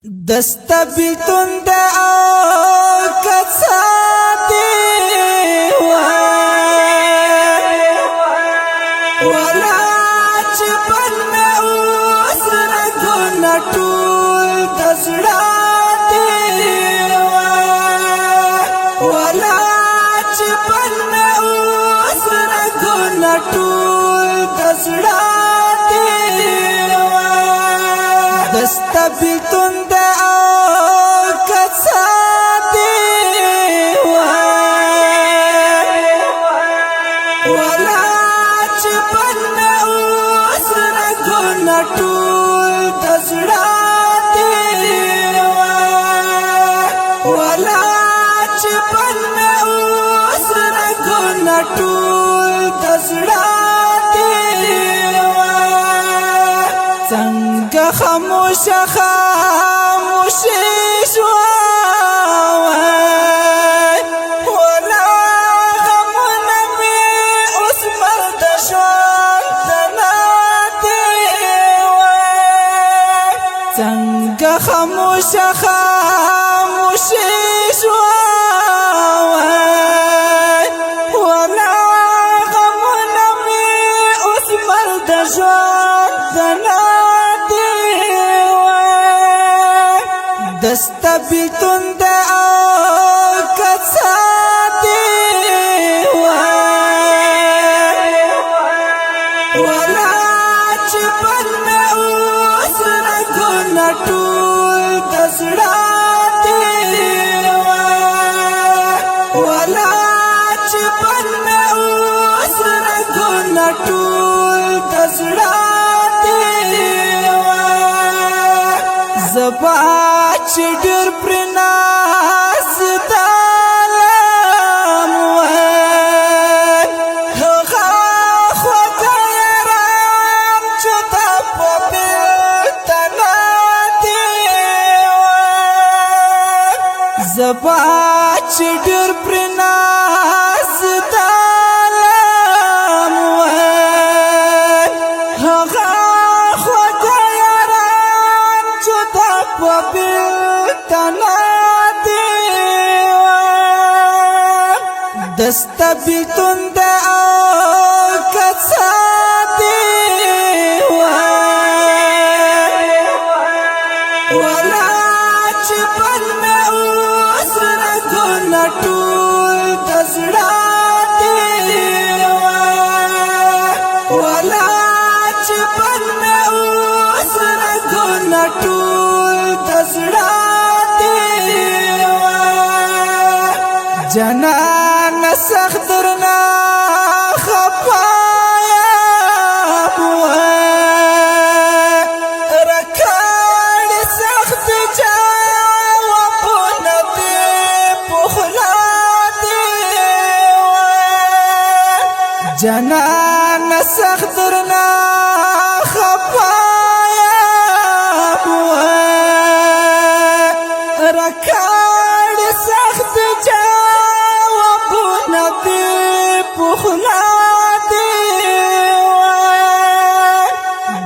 دست بیلتون دا کسا دی ولا چی بلنا اوس رگونا ټول دزڑا دی ولا چی بلنا اوس رگونا ټول دزڑا دی دست بیلتون دا ټول دزړه دی ولا چې بلنا اوس رګونه ټول دزړه دی څنګه خاموشه شو خاموشه شو ولا غمونه مې اوس مرد ژوند دنادي دست بیلتون دا کسا دی ولا چې بلنا اوس رګونه ټول دزړه دی ولا چې بلنا اوس رګونه ټول دزړه دی زبا چې ډېر پر ناز دالم هغه خوږه یاران چې تا په بېلتون زبا چې ډېر پر ناز دالم هغه خوږه یاران چې تا په بېلتون دست بیلتون دا کسا دی ولا چې بلنا اوس رګونه ټول دزړه دی ولا چې بلنا اوس رګونه ټول دزړه دی جنان سخت درنا خپایا رکاړ سخت جوابونه دې پخلا دی جنان سخت درنا خپایا رکاړ سخت پخلا دی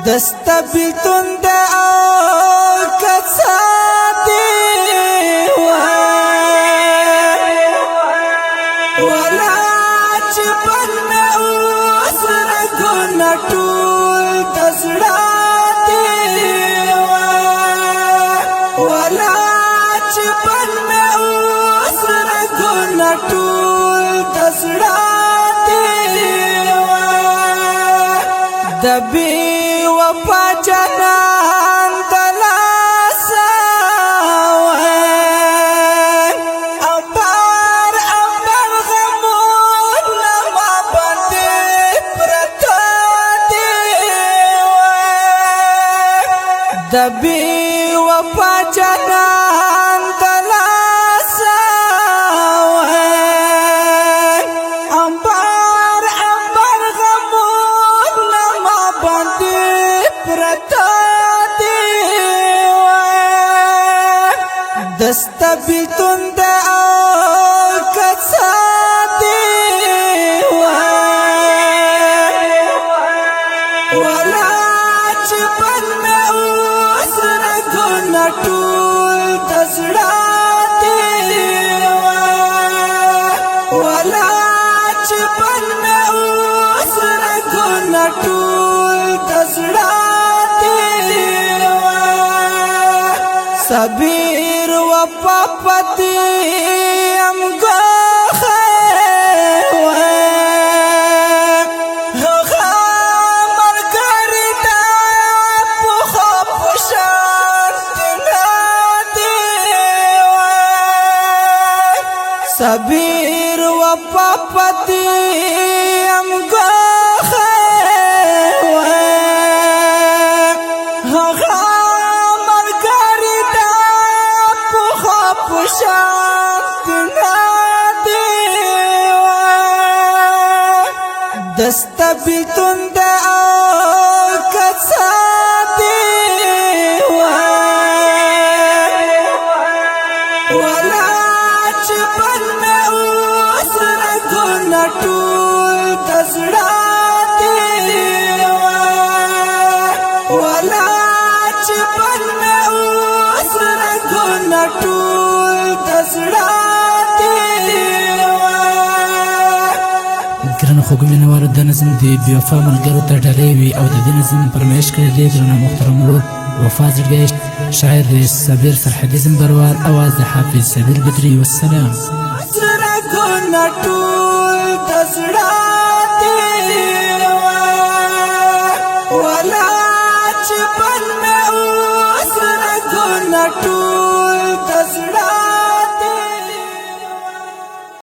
دست بیلتون دا کسا دی ولا چې بلنا اوس رګونه ټول دزړه دی ولا چې بلنا اوس رګونه ټول دزړه دبی وفا جنان دلاسا امبار غمون نما بندی پرتا دی دبی وفا جنان دلاسا دست بیلتون دا کسا دی ولا چې بلنا اوس رګونه ټول زړه دی ولا چې بل مې اوس رګونه ټول د زړه دی صبر وفا پتی ام صبر وفا پتی ام هغه مرګري دا پوخه پشان دی دست بیلتون دا کڅا دی ولا چې بل مې اوس رګونه ټول د زړه دی ولا چې بل مې اوس رګونه ټول د زړه دی ګرانو خوږو مینوالو د نظم د بې وفا ملګرو ته ډالۍ وي او د دې نظم فرمایش کړی دی ګرانو محترم ورور وفا زړګی شاعر دی صابر فرحدي زمبروال اواز د حافظ صابر بدري والسلام رګونه ټول د زړه